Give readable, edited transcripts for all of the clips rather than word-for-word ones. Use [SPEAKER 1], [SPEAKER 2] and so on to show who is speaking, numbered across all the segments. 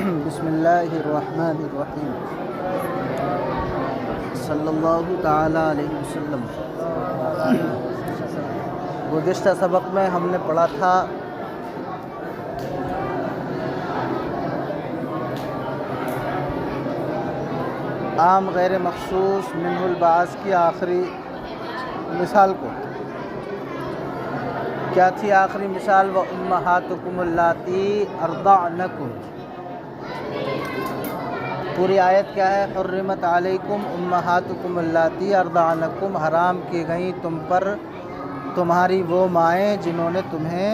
[SPEAKER 1] بسم اللہ الرحمن الرحیم صلی اللہ تعالی علیہ وسلم۔ گزشتہ سبق میں ہم نے پڑھا تھا عام غیر مخصوص منہ البعث کی آخری مثال کو۔ کیا تھی آخری مثال؟ وَأُمَّهَاتُكُمُ اللَّاتِي أَرْضَعْنَكُمْ۔ پوری آیت کیا ہے؟ حرمت علیکم امہاتکم اللاتী ارضعنکم، حرام کی گئیں تم پر تمہاری وہ مائیں جنہوں نے تمہیں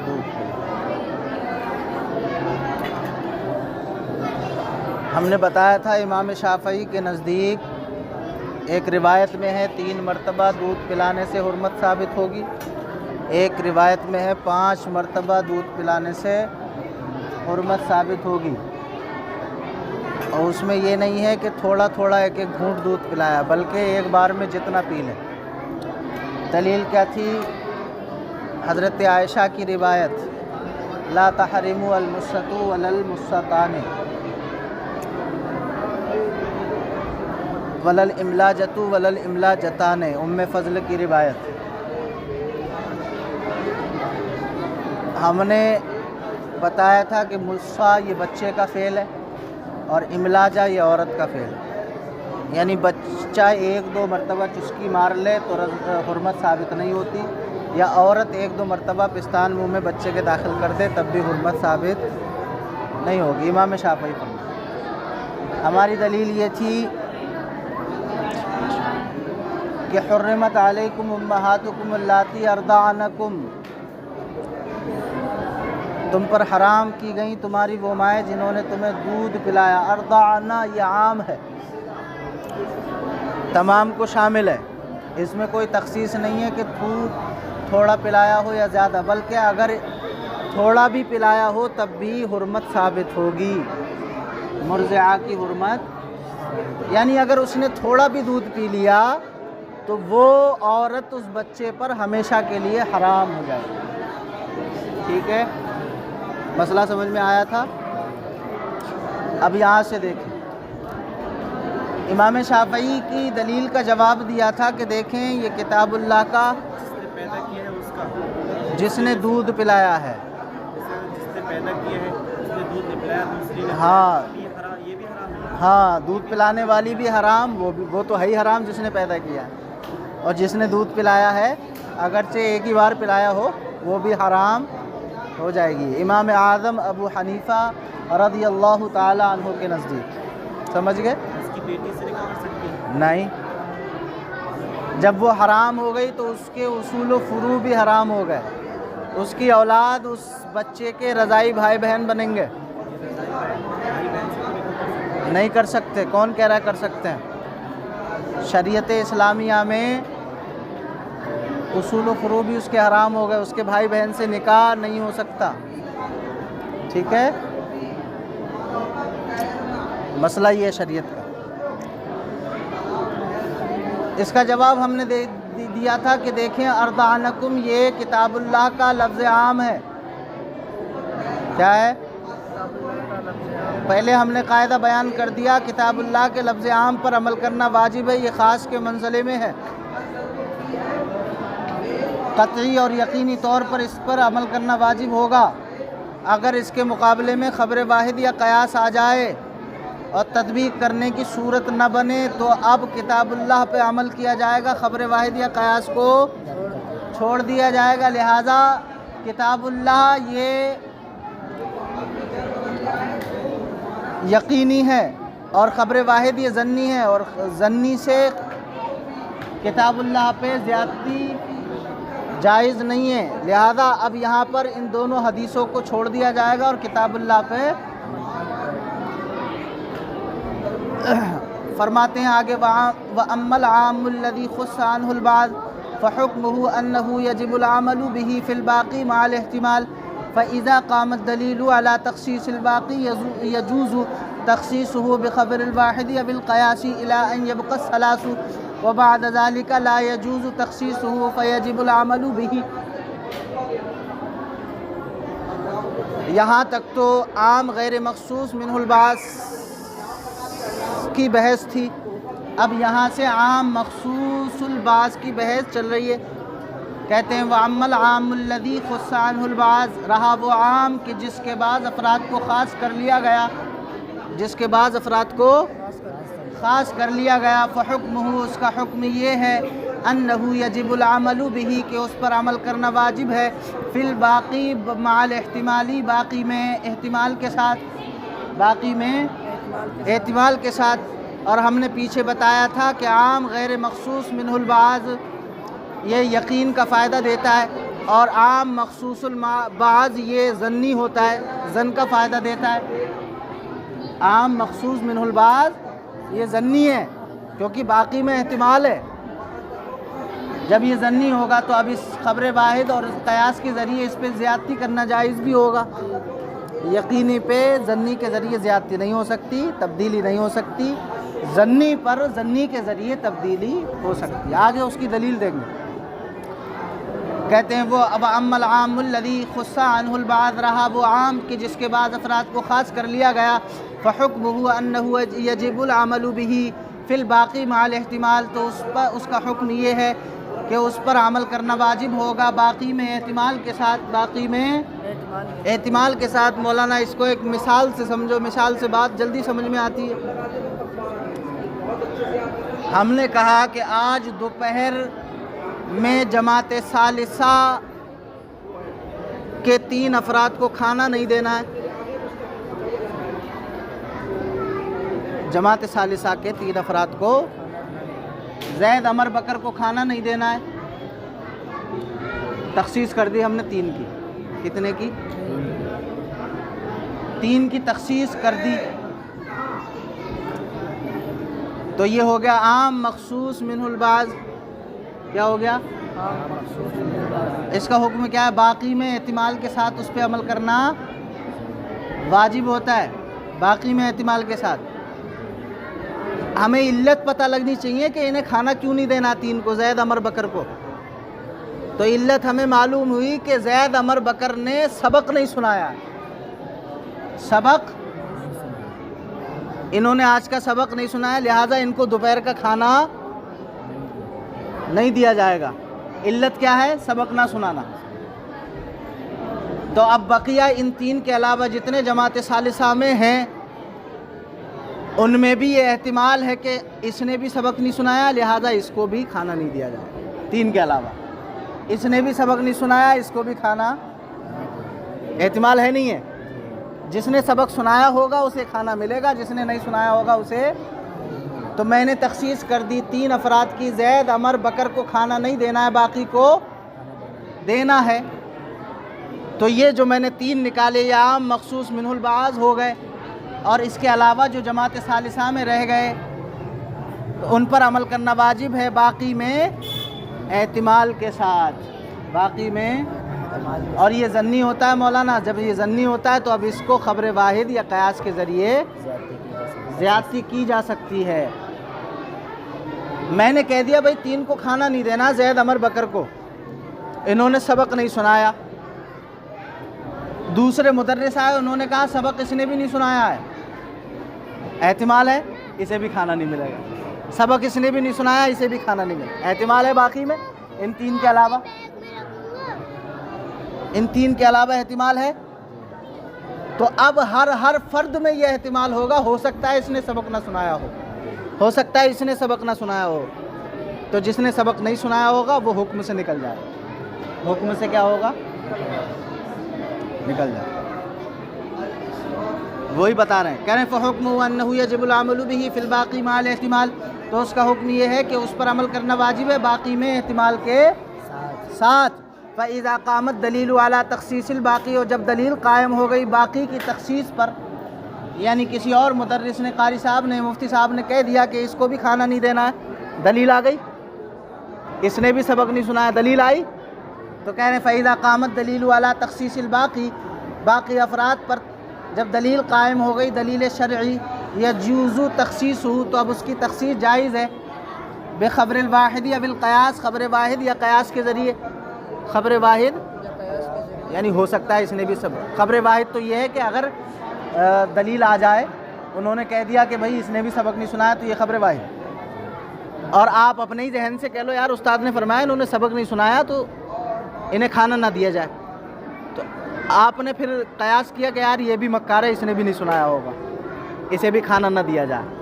[SPEAKER 1] دودھ پلایا۔ ہم نے بتایا تھا امام شافعی کے نزدیک ایک روایت میں ہے 3 مرتبہ دودھ پلانے سے حرمت ثابت ہوگی، ایک روایت میں ہے 5 مرتبہ دودھ پلانے سے حرمت ثابت ہوگی، اور اس میں یہ نہیں ہے کہ تھوڑا تھوڑا ایک ایک گھونٹ دودھ پلایا، بلکہ ایک بار میں جتنا پی لے۔ دلیل کیا تھی؟ حضرت عائشہ کی روایت لا تحرموا المسۃ ولا المسۃان ولا الاملاجۃ ولا الاملاجتان، ام فضل کی روایت۔ ہم نے بتایا تھا کہ مسہ یہ بچے کا فعل ہے اور املاجہ یہ عورت کا فعل ہے، یعنی بچہ 1-2 مرتبہ چسکی مار لے تو حرمت ثابت نہیں ہوتی، یا عورت 1-2 مرتبہ پستان منہ میں بچے کے داخل کر دے تب بھی حرمت ثابت نہیں ہوگی۔ امام شافعی پر ہماری دلیل یہ تھی کہ حرمت علیکم امہاتکم اللاتی ارضعنکم، تم پر حرام کی گئیں تمہاری وہ مائیں جنہوں نے تمہیں دودھ پلایا۔ ارضعنا یہ عام ہے، تمام کو شامل ہے، اس میں کوئی تخصیص نہیں ہے کہ تھوڑا پلایا ہو یا زیادہ، بلکہ اگر تھوڑا بھی پلایا ہو تب بھی حرمت ثابت ہوگی، مرضعہ کی حرمت، یعنی اگر اس نے تھوڑا بھی دودھ پی لیا تو وہ عورت اس بچے پر ہمیشہ کے لیے حرام ہو جائے گی۔ ٹھیک ہے، مسئلہ سمجھ میں آیا تھا؟ اب یہاں سے دیکھیں، امام شافعی کی دلیل کا جواب دیا تھا کہ دیکھیں یہ کتاب اللہ کا
[SPEAKER 2] پیدا کیا ہے اس کا،
[SPEAKER 1] جس نے دودھ پلایا ہے،
[SPEAKER 2] جس نے پیدا کیا ہے اس نے دودھ نہیں پلایا، دوسری نے
[SPEAKER 1] ہاں
[SPEAKER 2] یہ بھی حرام ہے۔
[SPEAKER 1] ہاں، دودھ پلانے والی بھی حرام، وہ تو ہے ہی حرام جس نے پیدا کیا ہے، اور جس نے دودھ پلایا ہے اگرچہ ایک ہی بار پلایا ہو وہ بھی حرام ہو جائے گی، امام اعظم ابو حنیفہ رضی اللہ تعالی عنہ کے نزدیک۔ سمجھ گئے؟
[SPEAKER 2] اس کی بیٹی سے نکاح کر سکتی ہے؟
[SPEAKER 1] نہیں، جب وہ حرام ہو گئی تو اس کے اصول و فروع بھی حرام ہو گئے، اس کی اولاد اس بچے کے رضائی بھائی بہن بنیں گے، نہیں کر سکتے۔ کون کہہ رہا ہے کر سکتے ہیں؟ شریعت اسلامیہ میں اصول و فروع بھی اس کے حرام ہو گئے، اس کے بھائی بہن سے نکاح نہیں ہو سکتا۔ ٹھیک ہے، مسئلہ یہ ہے شریعت کا۔ اس کا جواب ہم نے دیا تھا کہ دیکھیں ارضعنکم یہ کتاب اللہ کا لفظ عام ہے۔ کیا ہے؟ پہلے ہم نے قاعدہ بیان کر دیا، کتاب اللہ کے لفظ عام پر عمل کرنا واجب ہے، یہ خاص کے منزلے میں ہے، قطعی اور یقینی طور پر اس پر عمل کرنا واجب ہوگا۔ اگر اس کے مقابلے میں خبر واحد یا قیاس آ جائے اور تطبیق کرنے کی صورت نہ بنے تو اب کتاب اللہ پہ عمل کیا جائے گا، خبر واحد یا قیاس کو چھوڑ دیا جائے گا۔ لہٰذا کتاب اللہ یہ یقینی ہے اور خبر واحد یہ ظنی ہے، اور ظنی سے کتاب اللہ پہ زیادتی جائز نہیں ہے، لہذا اب یہاں پر ان دونوں حدیثوں کو چھوڑ دیا جائے گا اور کتاب اللہ پہ فرماتے ہیں آگے وَأَمَّا الْعَامُ الَّذِي خُصَّ عَنْهُ الْبَعْضُ فَحُكْمُهُ أَنَّهُ يَجِبُ الْعَمَلُ بِهِ فِي الْبَاقِي مَعَ الِاحْتِمَالِ فَإِذَا قَامَ الدَّلِيلُ عَلَى تَخْصِيصِ الْبَاقِي يَجُوزُ تَخْصِيصُهُ بِخَبْرِ الْوَاحِدِ بِالْقِيَاسِ إِلَى أَنْ يَبْقَى الثَّلَاثُ وبعد ذلك لا يجوز تخصيصه فيجب العمل به۔ یہاں تک تو عام غیر مخصوص منہ البعض کی بحث تھی، اب یہاں سے عام مخصوص البعض کی بحث چل رہی ہے۔ کہتے ہیں وَأَمَّا الْعَامُ الَّذِي خُصَّ عَنْهُ الْبَعْضُ، رہا وہ عام کہ جس کے بعض افراد کو خاص کر لیا گیا، جس کے بعض افراد کو خاص کر لیا گیا، فحکمہ، اس کا حکم یہ ہے، انہ یجب العمل بہ، کہ اس پر عمل کرنا واجب ہے، فی الباقی مع الاحتمالی، باقی میں احتمال کے ساتھ، باقی میں احتمال کے ساتھ۔ اور ہم نے پیچھے بتایا تھا کہ عام غیر مخصوص منہ البعض یہ یقین کا فائدہ دیتا ہے، اور عام مخصوص البعض یہ ظنی ہوتا ہے، ظن کا فائدہ دیتا ہے۔ عام مخصوص منہ البعض یہ ظنی ہے کیونکہ باقی میں احتمال ہے۔ جب یہ ظنی ہوگا تو اب اس خبر واحد اور قیاس کے ذریعے اس پہ زیادتی کرنا جائز بھی ہوگا۔ یقینی پہ ظنی کے ذریعے زیادتی نہیں ہو سکتی، تبدیلی نہیں ہو سکتی، ظنی پر ظنی کے ذریعے تبدیلی ہو سکتی ہے۔ آگے اس کی دلیل دیں گے۔ کہتے ہیں وہ اب اما العام الذی خص عنہ البعض، رہا وہ عام کہ جس کے بعض افراد کو خاص کر لیا گیا، فحکمہ انہ یجب العمل بہ فی الباقی مع الاحتمال، تو اس کا حکم یہ ہے کہ اس پر عمل کرنا واجب ہوگا باقی میں احتمال کے ساتھ، باقی میں احتمال کے ساتھ۔ مولانا اس کو ایک مثال سے سمجھو، مثال سے بات جلدی سمجھ میں آتی ہے۔ ہم نے کہا کہ آج دوپہر میں جماعت ثالثہ کے 3 افراد کو کھانا نہیں دینا ہے، جماعت ثالثہ کے 3 افراد کو، زید عمر بکر کو کھانا نہیں دینا ہے۔ تخصیص کر دی ہم نے 3 کی، کتنے کی؟ 3 کی تخصیص کر دی، تو یہ ہو گیا عام مخصوص منہ البعض۔ کیا ہو گیا؟ اس کا حکم کیا ہے؟ باقی میں احتمال کے ساتھ اس پہ عمل کرنا واجب ہوتا ہے، باقی میں احتمال کے ساتھ۔ ہمیں علت پتہ لگنی چاہیے کہ انہیں کھانا کیوں نہیں دینا 3 کو، زید عمر بکر کو۔ تو علت ہمیں معلوم ہوئی کہ زید عمر بکر نے سبق نہیں سنایا، سبق انہوں نے آج کا سبق نہیں سنایا، لہٰذا ان کو دوپہر کا کھانا نہیں دیا جائے گا۔ علت کیا ہے؟ سبق نہ سنانا۔ تو اب بقیہ ان 3 کے علاوہ جتنے جماعت ثالثہ میں ہیں ان میں بھی یہ احتمال ہے کہ اس نے بھی سبق نہیں سنایا، لہٰذا اس کو بھی کھانا نہیں دیا جائے گا۔ 3 کے علاوہ اس نے بھی سبق نہیں سنایا، اس کو بھی کھانا احتمال ہے نہیں ہے۔ جس نے سبق سنایا ہوگا اسے کھانا ملے گا، جس نے نہیں سنایا ہوگا اسے۔ تو میں نے تخصیص کر دی 3 افراد کی، زید عمر بکر کو کھانا نہیں دینا ہے، باقی کو دینا ہے۔ تو یہ جو میں نے 3 نکالے یہ عام مخصوص منہ البعض ہو گئے، اور اس کے علاوہ جو جماعت ثالثہ میں رہ گئے تو ان پر عمل کرنا واجب ہے باقی میں احتمال کے ساتھ، باقی میں۔ اور یہ ظنی ہوتا ہے مولانا، جب یہ ظنی ہوتا ہے تو اب اس کو خبر واحد یا قیاس کے ذریعے زیادتی کی جا سکتی ہے۔ میں نے کہہ دیا بھائی 3 کو کھانا نہیں دینا، زید عمر بکر کو، انہوں نے سبق نہیں سنایا۔ دوسرے مدرس آئے، انہوں نے کہا سبق اس نے بھی نہیں سنایا ہے، احتمال ہے اسے بھی کھانا نہیں ملے گا۔ سبق اس نے بھی نہیں سنایا، اسے بھی کھانا نہیں ملے گا، احتمال ہے باقی میں ان 3 کے علاوہ، ان 3 کے علاوہ احتمال ہے۔ تو اب ہر فرد میں یہ احتمال ہوگا، ہو سکتا ہے اس نے سبق نہ سنایا ہو سکتا ہے اس نے سبق نہ سنایا ہو۔ تو جس نے سبق نہیں سنایا ہوگا وہ حکم سے نکل جائے، حکم سے کیا ہوگا؟ نکل جائے۔ وہی بتا رہے ہیں، کہہ رہے ہیں فحکمہ انہ یجب العمل بہ فی الباقی مع الاحتمال، تو اس کا حکم یہ ہے کہ اس پر عمل کرنا واجب ہے باقی میں احتمال کے ساتھ۔ فَإِذَا قَامَتْ دَلِيلُ عَلَىٰ تَخْصِيصِ الْبَاقِي، اور جب دلیل قائم ہو گئی باقی کی تخصیص پر، یعنی کسی اور مدرس نے، قاری صاحب نے، مفتی صاحب نے کہہ دیا کہ اس کو بھی کھانا نہیں دینا ہے، دلیل آ گئی، اس نے بھی سبق نہیں سنایا، دلیل آئی، تو کہہ رہے ہیں فَإِذَا قَامَتْ دَلِيلُ عَلَىٰ تَخْصِيصِ الْبَاقِي، باقی افراد پر جب دلیل قائم ہو گئی، دلیل شرعی، یجوز تخصیصہ، تو اب اس کی تخصیص جائز ہے، بخبر الواحد یا بالقیاس، خبر واحد یا قیاس کے ذریعے، خبر واحد یعنی ہو سکتا ہے اس نے بھی سب. خبر واحد تو یہ ہے کہ اگر دلیل آ جائے, انہوں نے کہہ دیا کہ بھائی اس نے بھی سبق نہیں سنایا, تو یہ خبر واحد. اور آپ اپنے ہی ذہن سے کہہ لو یار استاد نے فرمایا انہوں نے سبق نہیں سنایا تو انہیں کھانا نہ دیا جائے, تو آپ نے پھر قیاس کیا کہ یار یہ بھی مکار ہے, اس نے بھی نہیں سنایا ہوگا, اسے بھی کھانا نہ دیا جائے.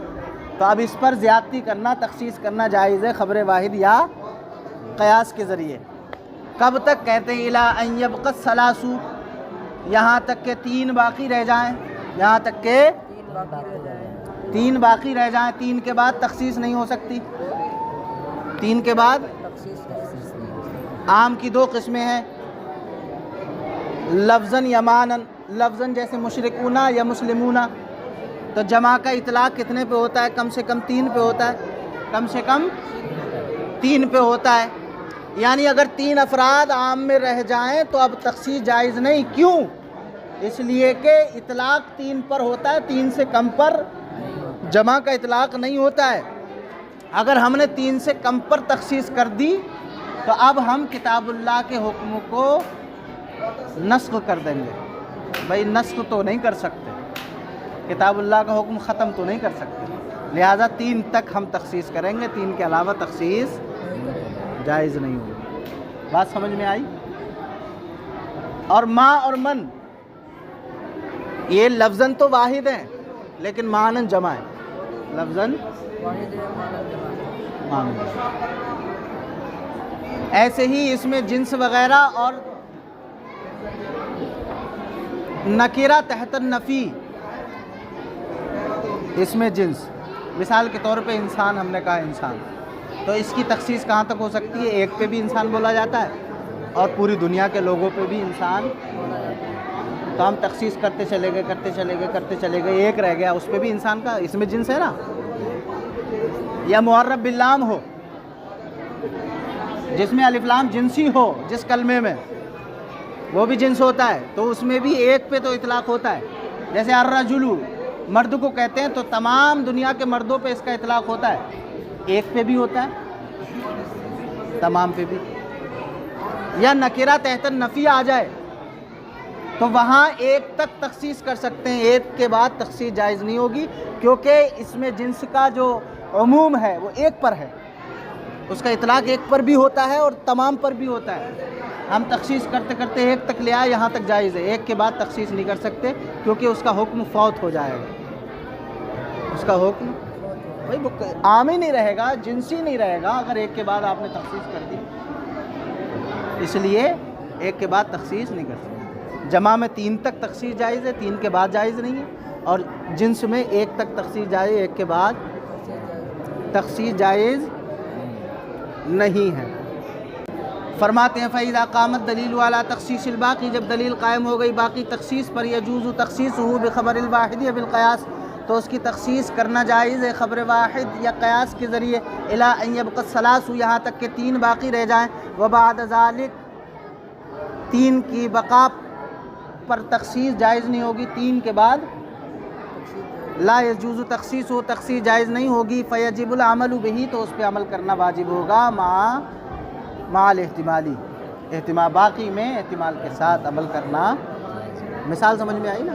[SPEAKER 1] تو اب اس پر زیادتی کرنا, تخصیص کرنا جائز ہے خبر واحد یا قیاس کے ذریعے. کب تک کہتے ہیں الا ان یبقى الثلاث, یہاں تک کہ 3 باقی رہ جائیں, یہاں تک کہ 3 باقی رہ جائیں. 3 کے بعد تخصیص نہیں ہو سکتی. 3 کے بعد عام کی 2 قسمیں ہیں, لفظاً یا معناً. لفظاً جیسے مشرکون یا مسلمون, تو جمع کا اطلاق کتنے پہ ہوتا ہے؟ کم سے کم 3 پہ ہوتا ہے, کم سے کم 3 پہ ہوتا ہے. یعنی اگر 3 افراد عام میں رہ جائیں تو اب تخصیص جائز نہیں. کیوں؟ اس لیے کہ اطلاق 3 پر ہوتا ہے, 3 سے کم پر جمع کا اطلاق نہیں ہوتا ہے. اگر ہم نے 3 سے کم پر تخصیص کر دی تو اب ہم کتاب اللہ کے حکم کو نسخ کر دیں گے. بھائی نسخ تو نہیں کر سکتے, کتاب اللہ کا حکم ختم تو نہیں کر سکتے, لہٰذا 3 تک ہم تخصیص کریں گے, 3 کے علاوہ تخصیص جائز نہیں ہوگی. بات سمجھ میں آئی؟ اور ما اور من یہ لفظاً تو واحد ہیں لیکن معناً جمع ہے. لفظاً معناً. ایسے ہی اس میں جنس وغیرہ اور نکرہ تحت النفی, اس میں جنس. مثال کے طور پہ انسان, ہم نے کہا انسان, تو اس کی تخصیص کہاں تک ہو سکتی ہے؟ ایک پہ بھی انسان بولا جاتا ہے اور پوری دنیا کے لوگوں پہ بھی انسان. تو ہم تخصیص کرتے چلے گئے, ایک رہ گیا, اس پہ بھی انسان کا, اس میں جنس ہے نا. یا معرب باللام ہو, جس میں الف لام جنسی ہو, جس کلمے میں, وہ بھی جنس ہوتا ہے, تو اس میں بھی ایک پہ تو اطلاق ہوتا ہے. جیسے الرجل مرد کو کہتے ہیں تو تمام دنیا کے مردوں پہ اس کا اطلاق ہوتا ہے, ایک پہ بھی ہوتا ہے, تمام پہ بھی. یا نکرہ تحت النفی آ جائے تو وہاں ایک تک تخصیص کر سکتے ہیں, ایک کے بعد تخصیص جائز نہیں ہوگی, کیونکہ اس میں جنس کا جو عموم ہے وہ ایک پر ہے, اس کا اطلاق ایک پر بھی ہوتا ہے اور تمام پر بھی ہوتا ہے. ہم تخصیص کرتے کرتے ایک تک لے آئے, یہاں تک جائز ہے, ایک کے بعد تخصیص نہیں کر سکتے کیونکہ اس کا حکم فوت ہو جائے گا. اس کا حکم بھائی وہ عام ہی نہیں رہے گا, جنسی نہیں رہے گا اگر ایک کے بعد آپ نے تخصیص کر دی. اس لیے ایک کے بعد تخصیص نہیں کر سکتے. جمع میں 3 تک تخصیص جائز ہے, 3 کے بعد جائز نہیں ہے, اور جنس میں 1 تک تخصیص جائز, 1 کے بعد تخصیص جائز نہیں ہے. فرماتے ہیں فَإِذَا قَامَتْ دَلِيلُ عَلَى تَخْصِيصِ الْبَاقِي, جب دلیل قائم ہو گئی باقی تخصیص پر, يَجُوزُ تَخْصِيصُهُ بِخَبَرِ الْوَاحِدِ بِالْقِيَاسِ, تو اس کی تخصیص کرنا جائز ہے خبر واحد یا قیاس کے ذریعے. إِلَىٰ أَن يَبْقَى الثَّلَاثُ, یہاں تک کہ 3 باقی رہ جائیں. وَبَعْدَ ذَلِكَ, 3 کی بقا پر تخصیص جائز نہیں ہوگی. 3 کے بعد لا يجوز تخصیص ہو, تخصیص جائز نہیں ہوگی. فیجب العمل بہ, تو اس پہ عمل کرنا واجب ہوگا. مع الاحتمالی, احتمال باقی میں احتمال کے ساتھ عمل کرنا. مثال سمجھ میں آئی نا؟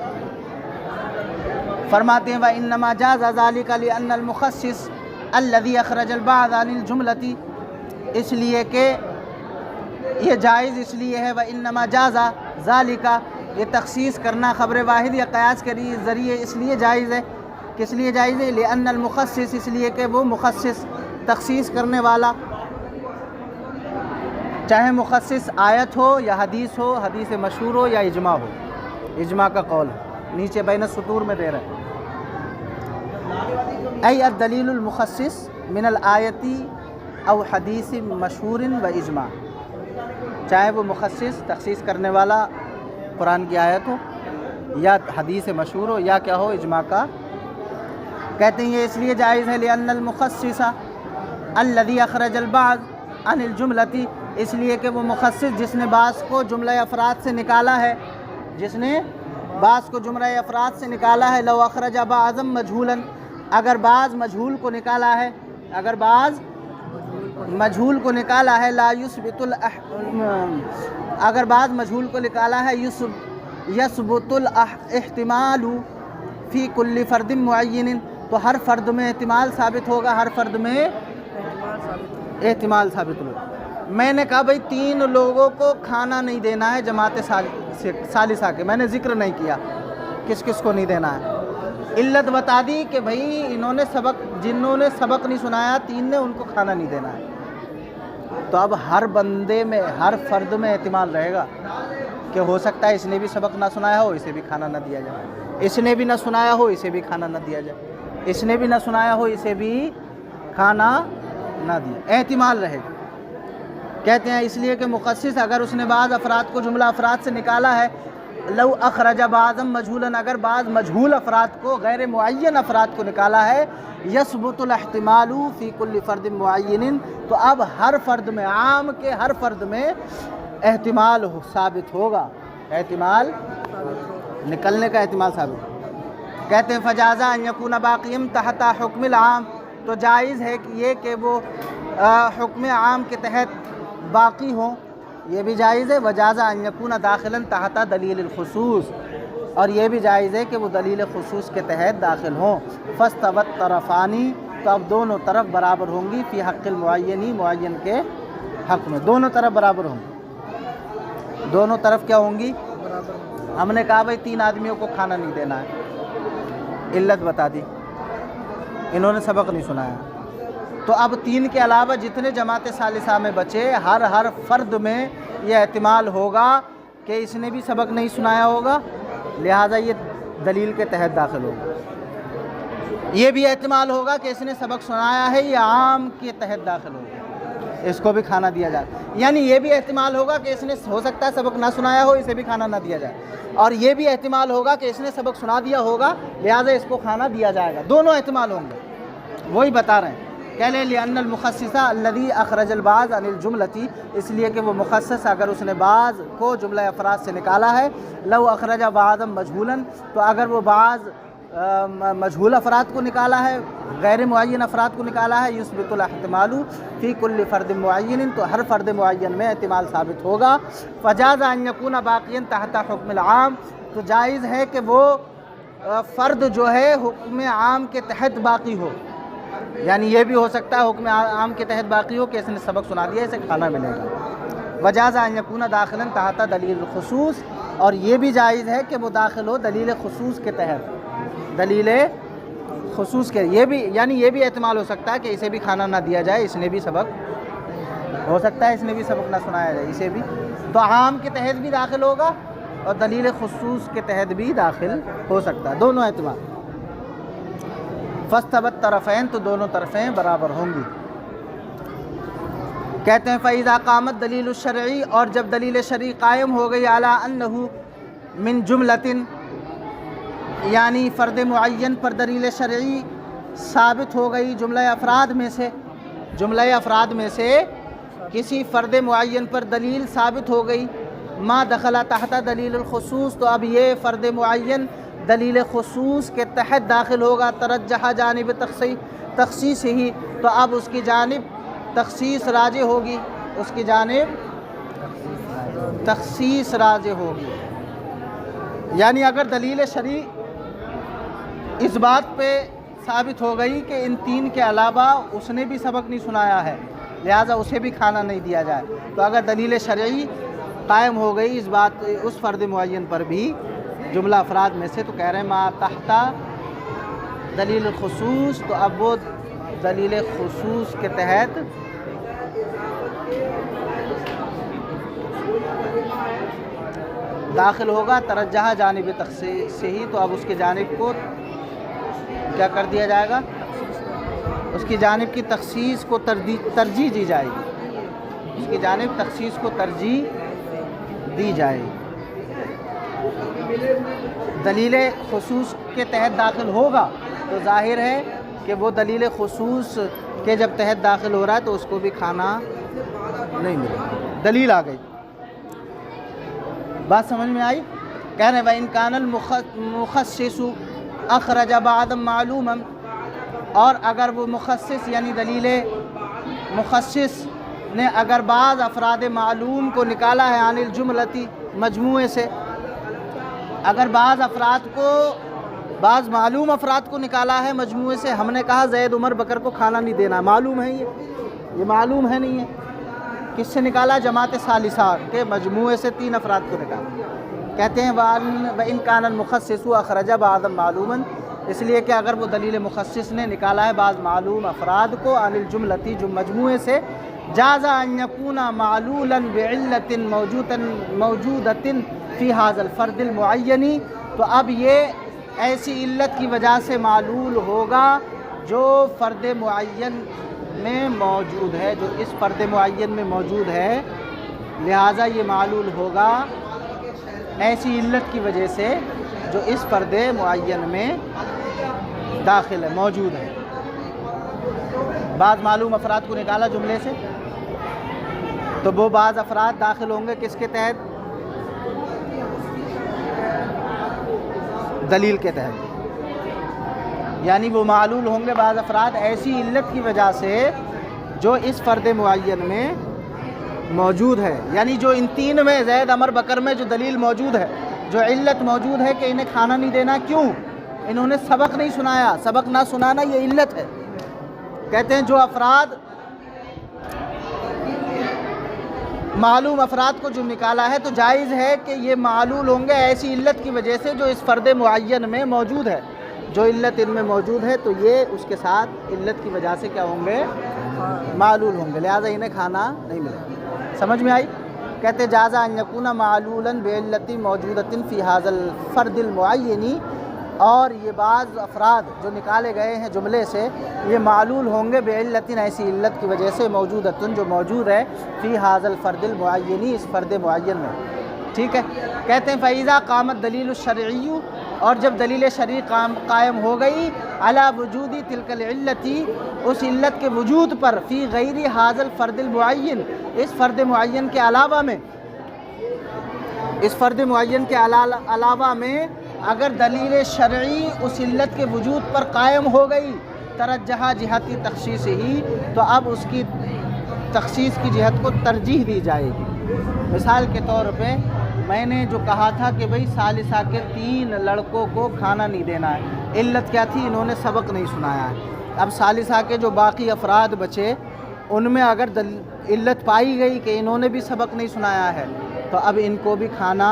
[SPEAKER 1] فرماتے ہیں وَإِنَّمَا جَازَ ذَلِكَ لِأَنَّ الْمُخَصِّص الَّذِي أَخْرَجَ الْبَعْضَ عَنِ الْجُمْلَةِ, اس لیے کہ یہ جائز اس لیے ہے. وَإِنَّمَا جَازَ ذَلِكَ, یہ تخصیص کرنا خبر واحد یا قیاس کے ذریعے اس لیے جائز ہے. کس لیے جائز ہے؟ لِأَنَّ الْمُخَصِّص, اس لیے کہ وہ مخصص, تخصیص کرنے والا, چاہے مخصص آیت ہو یا حدیث ہو, حدیث مشہور ہو یا اجماع ہو. اجماع کا قول نیچے بین السطور میں دے رہے ہیں. ای الدلیل المخصص من الآیتی او حدیث مشہور و اجماع, چاہے وہ مخصص تخصیص کرنے والا قرآن کی آیت ہو یا حدیث مشہور ہو یا کیا ہو, اجماع کا. کہتے ہیں یہ اس لیے جائز ہے لأن المخصص الذي اخرج البعض عن الجملة, اس لیے کہ وہ مخصص جس نے بعض کو جملہ افراد سے نکالا ہے, جس نے بعض کو جملہ افراد سے نکالا ہے. لو اخرج بعضا مجھولا, اگر بعض مجھول کو نکالا ہے, اگر بعض مجہول کو نکالا ہے لا یثبت اگر بعض مجہول کو نکالا ہے یثبت الاحتمال فی کل فرد معین، تو ہر فرد میں احتمال ثابت ہوگا، ہر فرد میں احتمال ثابت ہوگا۔ میں نے کہا بھئی 3 لوگوں کو کھانا نہیں دینا ہے جماعت ثالثہ کے، میں نے ذکر نہیں کیا کس کس کو نہیں دینا ہے، علت بتا دی کہ بھئی انہوں نے جنہوں نے سبق نہیں سنایا 3 نے، ان کو کھانا نہیں دینا ہے۔ تو اب ہر بندے میں، ہر فرد میں احتمال رہے گا کہ ہو سکتا ہے اس نے بھی سبق نہ سنایا ہو، اسے بھی کھانا نہ دیا جائے، اس نے بھی نہ سنایا ہو، اسے بھی کھانا نہ دیا جائے، اس نے بھی نہ سنایا ہو، اسے بھی کھانا نہ دیا، احتمال رہے گا۔ کہتے ہیں اس لیے کہ مخصص اگر اس نے بعض افراد کو جملہ افراد سے نکالا ہے، لو اخرج بعضا مجھولا، اگر بعض مجھول افراد کو، غیر معین افراد کو نکالا ہے، یثبت الاحتمال فی کل فرد معین، تو اب ہر فرد میں، عام کے ہر فرد میں احتمال ثابت ہوگا، احتمال نکلنے کا احتمال ثابت ہوگا۔ کہتے ہیں فجازہ ان یکون باقیا تحت حکم العام، تو جائز ہے کہ یہ کہ وہ حکم عام کے تحت باقی ہوں، یہ بھی جائز ہے۔ وجازہ ان یکون داخلا تحت دلیل الخصوص، اور یہ بھی جائز ہے کہ وہ دلیل خصوص کے تحت داخل ہوں۔ فاستوت طرفانی، تو اب دونوں طرف برابر ہوں گی، فی حق المعینی، معین کے حق میں دونوں طرف برابر ہوں گی، دونوں طرف کیا ہوں گی؟ ہم نے کہا بھائی 3 آدمیوں کو کھانا نہیں دینا ہے، علت بتا دی، انہوں نے سبق نہیں سنایا، تو اب 3 کے علاوہ جتنے جماعت ثالثہ میں بچے، ہر فرد میں یہ احتمال ہوگا کہ اس نے بھی سبق نہیں سنایا ہوگا، لہٰذا یہ دلیل کے تحت داخل ہوگا۔ یہ بھی احتمال ہوگا کہ اس نے سبق سنایا ہے، یہ عام کے تحت داخل ہوگا، اس کو بھی کھانا دیا جائے، یعنی یہ بھی احتمال ہوگا کہ اس نے ہو سکتا ہے سبق نہ سنایا ہو، اسے بھی کھانا نہ دیا جائے، اور یہ بھی احتمال ہوگا کہ اس نے سبق سنا دیا ہوگا، لہٰذا اس کو کھانا دیا جائے گا، دونوں احتمال ہوں گے۔ وہی بتا رہے ہیں، کہہ لیں لأن المخصص الذي اخرج البعض عن الجملة، اس لیے کہ وہ مخصص اگر اس نے بعض کو جملہ افراد سے نکالا ہے، لو اخرج بعضا مجھولا، تو اگر وہ بعض مجھول افراد کو نکالا ہے، غیر معین افراد کو نکالا ہے، یثبت الاحتمال فی کل فرد معین، تو ہر فرد معین میں احتمال ثابت ہوگا۔ فجاز ان یکون باقیا تحت حکم العام، تو جائز ہے کہ وہ فرد جو ہے حکم عام کے تحت باقی ہو، یعنی یہ بھی ہو سکتا ہے حکم عام کے تحت باقی ہو کہ اس نے سبق سنا دیا، اسے کھانا ملے گا۔ وجاز ان یکون داخلا تحت دلیل الخصوص، اور یہ بھی جائز ہے کہ وہ داخل ہو دلیل خصوص کے تحت، دلیل خصوص کے، یہ بھی یعنی یہ بھی احتمال ہو سکتا ہے کہ اسے بھی کھانا نہ دیا جائے، اس نے بھی سبق، ہو سکتا ہے اس نے بھی سبق نہ سنایا جائے، اسے بھی، تو عام کے تحت بھی داخل ہوگا اور دلیل خصوص کے تحت بھی داخل ہو سکتا ہے، دونوں احتمال۔ فاستوت طرفین، تو دونوں طرفیں برابر ہوں گی۔ کہتے ہیں فَإِذَا قَامَتْ دلیل الشرعی، اور جب دلیل شرعی قائم ہو گئی عَلَىٰ أَنَّهُ مِن جُمْلَةٍ، یعنی فرد معین پر دلیل شرعی ثابت ہو گئی جملہ افراد میں سے کسی فرد معین پر دلیل ثابت ہو گئی، ما دخل تحت دلیل الخصوص، تو اب یہ فرد معین دلیل خصوص کے تحت داخل ہوگا، ترجح جانب تخصیص ہی، تو اب اس کی جانب تخصیص راجح ہوگی، اس کی جانب تخصیص راجح ہوگی، یعنی اگر دلیل شرعی اس بات پہ ثابت ہو گئی کہ ان 3 کے علاوہ اس نے بھی سبق نہیں سنایا ہے، لہٰذا اسے بھی کھانا نہیں دیا جائے، تو اگر دلیل شرعی قائم ہو گئی اس بات، اس فرد معین پر بھی جملہ افراد میں سے، تو کہہ رہے ہیں ما تحت دلیل خصوص، تو اب وہ دلیل خصوص کے تحت داخل ہوگا، ترجح جانب تخصیص ہی، تو اب اس کی جانب کو کیا کر دیا جائے گا، اس کی جانب کی تخصیص کو ترجیح دی جائے گی، اس کی جانب تخصیص کو ترجیح دی جائے گی۔ دلیل خصوص کے تحت داخل ہوگا تو ظاہر ہے کہ وہ دلیل خصوص کے جب تحت داخل ہو رہا ہے تو اس کو بھی کھانا نہیں ملے گا، دلیل آ گئی۔ بات سمجھ میں آئی؟ کہہ رہے ہیں وَإِنْ كَانَ الْمُخَصِّصُ أَخْرَجَ بَعْضًا مَعْلُومًا، اور اگر وہ مخصص یعنی دلیل مخصص نے اگر بعض افراد معلوم کو نکالا ہے عن الجملتی مجموعے سے، اگر بعض معلوم افراد کو نکالا ہے مجموعے سے، ہم نے کہا زید عمر بکر کو کھانا نہیں دینا، معلوم ہے یہ معلوم ہے نہیں ہے، کس سے نکالا؟ جماعت ثالثہ کے مجموعے سے 3 افراد کو نکالا۔ کہتے ہیں وَإِنْ كَانَ الْمُخَصِّصُ أَخْرَجَ بَعْضًا مَعْلُومًا، اس لیے کہ اگر وہ دلیل مخصص نے نکالا ہے بعض معلوم افراد کو عن الجملتی جو مجموعے سے، جاز ان یکون معلولا بعلت موجودۃ فی هذا الفرد المعین، تو اب یہ ایسی علت کی وجہ سے معلول ہوگا جو فرد معین میں موجود ہے، جو اس فرد معین میں موجود ہے، لہٰذا یہ معلول ہوگا ایسی علت کی وجہ سے جو اس فرد معین میں داخل ہے، موجود ہے۔ بعض معلوم افراد کو نکالا جملے سے، تو وہ بعض افراد داخل ہوں گے کس کے تحت؟ دلیل کے تحت، یعنی وہ معلول ہوں گے بعض افراد ایسی علت کی وجہ سے جو اس فرد معین میں موجود ہے، یعنی جو ان 3 میں زید عمر بکر میں جو دلیل موجود ہے، جو علت موجود ہے کہ انہیں کھانا نہیں دینا، کیوں؟ انہوں نے سبق نہیں سنایا، سبق نہ سنانا یہ علت ہے۔ کہتے ہیں جو افراد معلوم افراد کو جو نکالا ہے تو جائز ہے کہ یہ معلول ہوں گے ایسی علت کی وجہ سے جو اس فرد معین میں موجود ہے، جو علت ان میں موجود ہے تو یہ اس کے ساتھ علت کی وجہ سے کیا ہوں گے؟ معلول ہوں گے، لہٰذا انہیں کھانا نہیں ملے گا۔ سمجھ میں آئی؟ کہتے جازا ان یکون معلولا بعلت موجودۃ فی ھذا الفرد المعین، اور یہ بعض افراد جو نکالے گئے ہیں جملے سے یہ معلول ہوں گے بعلت ایسی علت کی وجہ سے موجودۃ جو موجود ہے فی ھذا الفرد المعین، اس فرد معین میں، ٹھیک ہے۔ کہتے ہیں فاذا قامت دلیل الشرعی، اور جب دلیل شرعی قائم ہو گئی علی وجود تلک العلت، اس علت کے وجود پر، فی غیر ھذا الفرد المعین، اس فرد معین کے علاوہ میں، اس فرد معین کے علاوہ میں اگر دلیل شرعی اس علت کے وجود پر قائم ہو گئی، ترجحہ جہتی تخصیص ہی، تو اب اس کی تخصیص کی جہت کو ترجیح دی جائے گی۔ مثال کے طور پہ میں نے جو کہا تھا کہ بھئی ثالثہ کے 3 لڑکوں کو کھانا نہیں دینا ہے، علت کیا تھی؟ انہوں نے سبق نہیں سنایا ہے۔ اب ثالثہ کے جو باقی افراد بچے ان میں اگر علت پائی گئی کہ انہوں نے بھی سبق نہیں سنایا ہے تو اب ان کو بھی کھانا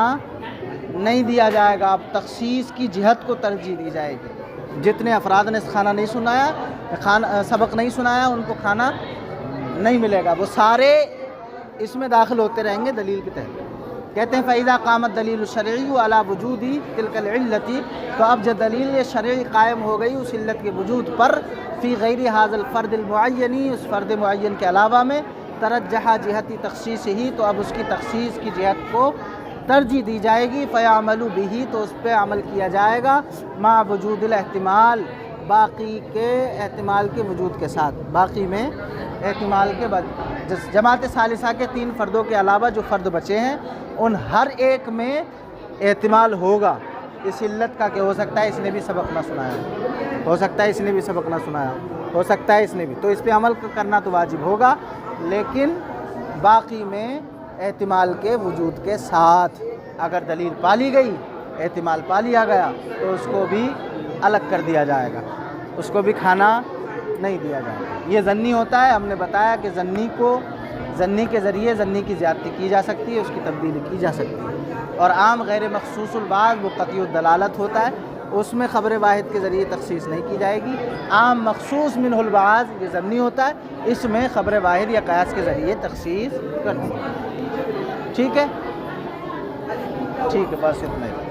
[SPEAKER 1] نہیں دیا جائے گا، اب تخصیص کی جہت کو ترجیح دی جائے گی۔ جتنے افراد نے کھانا نہیں سنایا، سبق نہیں سنایا، ان کو کھانا نہیں ملے گا، وہ سارے اس میں داخل ہوتے رہیں گے دلیل کے تحت۔ کہتے ہیں فَإِذَا قَامَتْ دَلِيلُ الشَّرْعِيُّ عَلَى وُجُودِ تِلْكَ الْعِلَّةِ، تو اب جب دلیل شرعی قائم ہو گئی اس علت کے وجود پر، فی غیر ھذا الفرد المعین، اس فرد معین کے علاوہ میں، ترجحہ جہتی تخصیص ہی، تو اب اس کی تخصیص کی جہت کو ترجیح دی جائے گی، فَيَعْمَلُ بِهِ، تو اس پہ عمل کیا جائے گا، مع وجود الاحتمال، باقی کے احتمال کے وجود کے ساتھ، باقی میں احتمال کے بعد جماعت ثالثہ کے 3 فردوں کے علاوہ جو فرد بچے ہیں ان ہر ایک میں احتمال ہوگا اس علت کا کہ ہو سکتا ہے اس نے بھی سبق نہ سنایا، ہو سکتا ہے اس نے بھی سبق نہ سنایا، ہو سکتا ہے اس نے بھی، تو اس پہ عمل کرنا تو واجب ہوگا، لیکن باقی میں احتمال کے وجود کے ساتھ اگر دلیل پالی گئی، احتمال پا لیا گیا تو اس کو بھی الگ کر دیا جائے گا، اس کو بھی کھانا نہیں دیا جائے گا۔ یہ ظنی ہوتا ہے، ہم نے بتایا کہ ظنی کے ذریعے ظنی کی زیادتی کی جا سکتی ہے، اس کی تبدیلی کی جا سکتی ہے، اور عام غیر مخصوص البعض وہ قطعی الدلالت ہوتا ہے، اس میں خبر واحد کے ذریعے تخصیص نہیں کی جائے گی۔ عام مخصوص منہ البعض یہ ظنی ہوتا ہے، اس میں خبر واحد یا قیاس کے ذریعے تخصیص کر دی۔ ٹھیک ہے، ٹھیک ہے، بس اتنا ہی۔